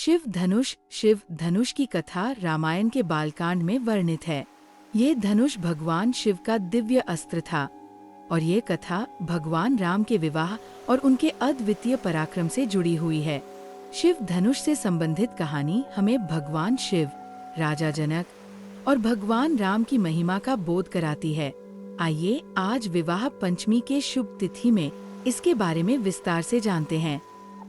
शिव धनुष की कथा रामायण के बालकांड में वर्णित है। ये धनुष भगवान शिव का दिव्य अस्त्र था और ये कथा भगवान राम के विवाह और उनके अद्वितीय पराक्रम से जुड़ी हुई है। शिव धनुष से संबंधित कहानी हमें भगवान शिव, राजा जनक और भगवान राम की महिमा का बोध कराती है। आइए आज विवाह पंचमी के शुभ तिथि में इसके बारे में विस्तार से जानते हैं।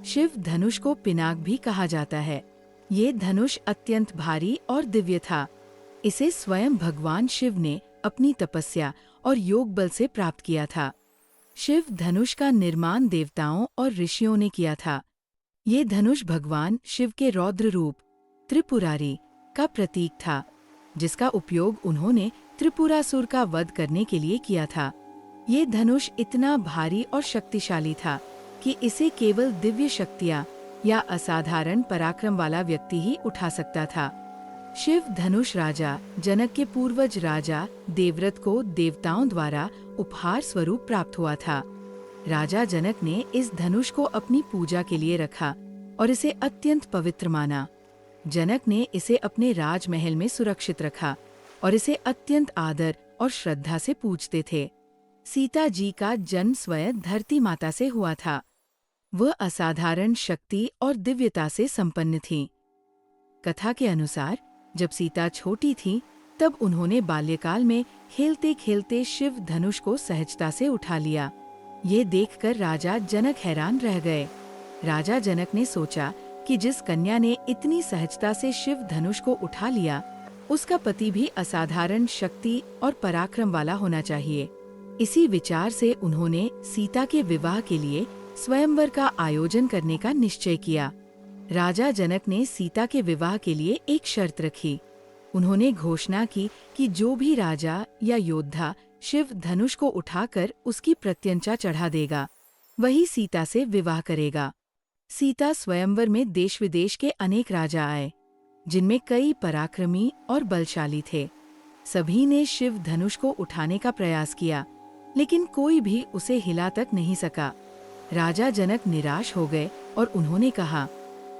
शिव धनुष को पिनाक भी कहा जाता है। ये धनुष अत्यंत भारी और दिव्य था। इसे स्वयं भगवान शिव ने अपनी तपस्या और योग बल से प्राप्त किया था। शिव धनुष का निर्माण देवताओं और ऋषियों ने किया था। ये धनुष भगवान शिव के रौद्र रूप त्रिपुरारी का प्रतीक था, जिसका उपयोग उन्होंने त्रिपुरासुर का वध करने के लिए किया था। ये धनुष इतना भारी और शक्तिशाली था कि इसे केवल दिव्य शक्तियाँ या असाधारण पराक्रम वाला व्यक्ति ही उठा सकता था। शिव धनुष राजा जनक के पूर्वज राजा देवव्रत को देवताओं द्वारा उपहार स्वरूप प्राप्त हुआ था। राजा जनक ने इस धनुष को अपनी पूजा के लिए रखा और इसे अत्यंत पवित्र माना। जनक ने इसे अपने राजमहल में सुरक्षित रखा और इसे अत्यंत आदर और श्रद्धा से पूजते थे। सीता जी का जन्म स्वयं धरती माता से हुआ था। वह असाधारण शक्ति और दिव्यता से संपन्न थी। कथा के अनुसार जब सीता छोटी थी तब उन्होंने बाल्यकाल में खेलते खेलते शिव धनुष को सहजता से उठा लिया। ये देखकर राजा जनक हैरान रह गए। राजा जनक ने सोचा कि जिस कन्या ने इतनी सहजता से शिव धनुष को उठा लिया, उसका पति भी असाधारण शक्ति और पराक्रम वाला होना चाहिए। इसी विचार से उन्होंने सीता के विवाह के लिए स्वयंवर का आयोजन करने का निश्चय किया। राजा जनक ने सीता के विवाह के लिए एक शर्त रखी। उन्होंने घोषणा की कि जो भी राजा या योद्धा शिव धनुष को उठाकर उसकी प्रत्यंचा चढ़ा देगा, वही सीता से विवाह करेगा। सीता स्वयंवर में देश विदेश के अनेक राजा आए, जिनमें कई पराक्रमी और बलशाली थे। सभी ने शिव धनुष को उठाने का प्रयास किया, लेकिन कोई भी उसे हिला तक नहीं सका। राजा जनक निराश हो गए और उन्होंने कहा,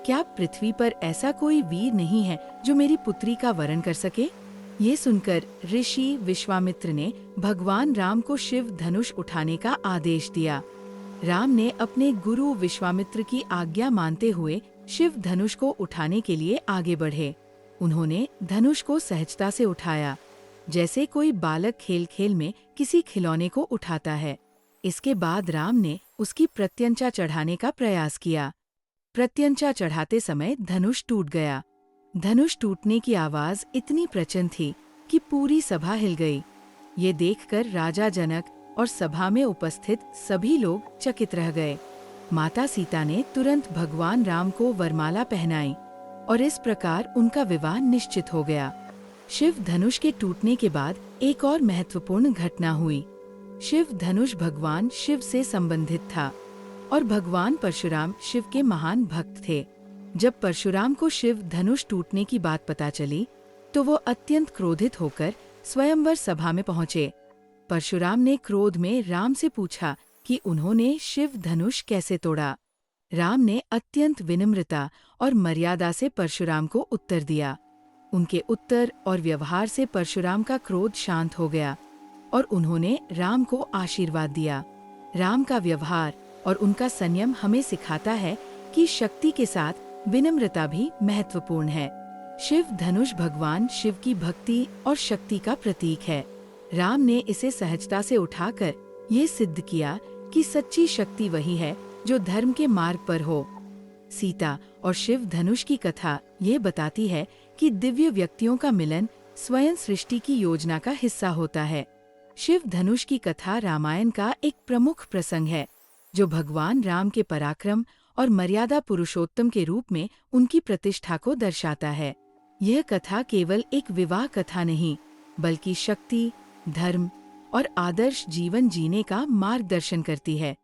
क्या पृथ्वी पर ऐसा कोई वीर नहीं है जो मेरी पुत्री का वरण कर सके? ये सुनकर ऋषि विश्वामित्र ने भगवान राम को शिव धनुष उठाने का आदेश दिया। राम ने अपने गुरु विश्वामित्र की आज्ञा मानते हुए शिव धनुष को उठाने के लिए आगे बढ़े। उन्होंने धनुष को सहजता से उठाया, जैसे कोई बालक खेल खेल में किसी खिलौने को उठाता है। इसके बाद राम ने उसकी प्रत्यंचा चढ़ाने का प्रयास किया। प्रत्यंचा चढ़ाते समय धनुष टूट गया। धनुष टूटने की आवाज इतनी प्रचंड थी कि पूरी सभा हिल गई। ये देखकर राजा जनक और सभा में उपस्थित सभी लोग चकित रह गए। माता सीता ने तुरंत भगवान राम को वरमाला पहनाई और इस प्रकार उनका विवाह निश्चित हो गया। शिव धनुष के टूटने के बाद एक और महत्वपूर्ण घटना हुई। शिव धनुष भगवान शिव से संबंधित था और भगवान परशुराम शिव के महान भक्त थे। जब परशुराम को शिव धनुष टूटने की बात पता चली तो वो अत्यंत क्रोधित होकर स्वयंवर सभा में पहुँचे। परशुराम ने क्रोध में राम से पूछा कि उन्होंने शिव धनुष कैसे तोड़ा। राम ने अत्यंत विनम्रता और मर्यादा से परशुराम को उत्तर दिया। उनके उत्तर और व्यवहार से परशुराम का क्रोध शांत हो गया और उन्होंने राम को आशीर्वाद दिया। राम का व्यवहार और उनका संयम हमें सिखाता है कि शक्ति के साथ विनम्रता भी महत्वपूर्ण है। शिव धनुष भगवान शिव की भक्ति और शक्ति का प्रतीक है। राम ने इसे सहजता से उठाकर ये सिद्ध किया कि सच्ची शक्ति वही है जो धर्म के मार्ग पर हो। सीता और शिव धनुष की कथा ये बताती है कि दिव्य व्यक्तियों का मिलन स्वयं सृष्टि की योजना का हिस्सा होता है। शिव धनुष की कथा रामायण का एक प्रमुख प्रसंग है, जो भगवान राम के पराक्रम और मर्यादा पुरुषोत्तम के रूप में उनकी प्रतिष्ठा को दर्शाता है। यह कथा केवल एक विवाह कथा नहीं, बल्कि शक्ति, धर्म और आदर्श जीवन जीने का मार्गदर्शन करती है।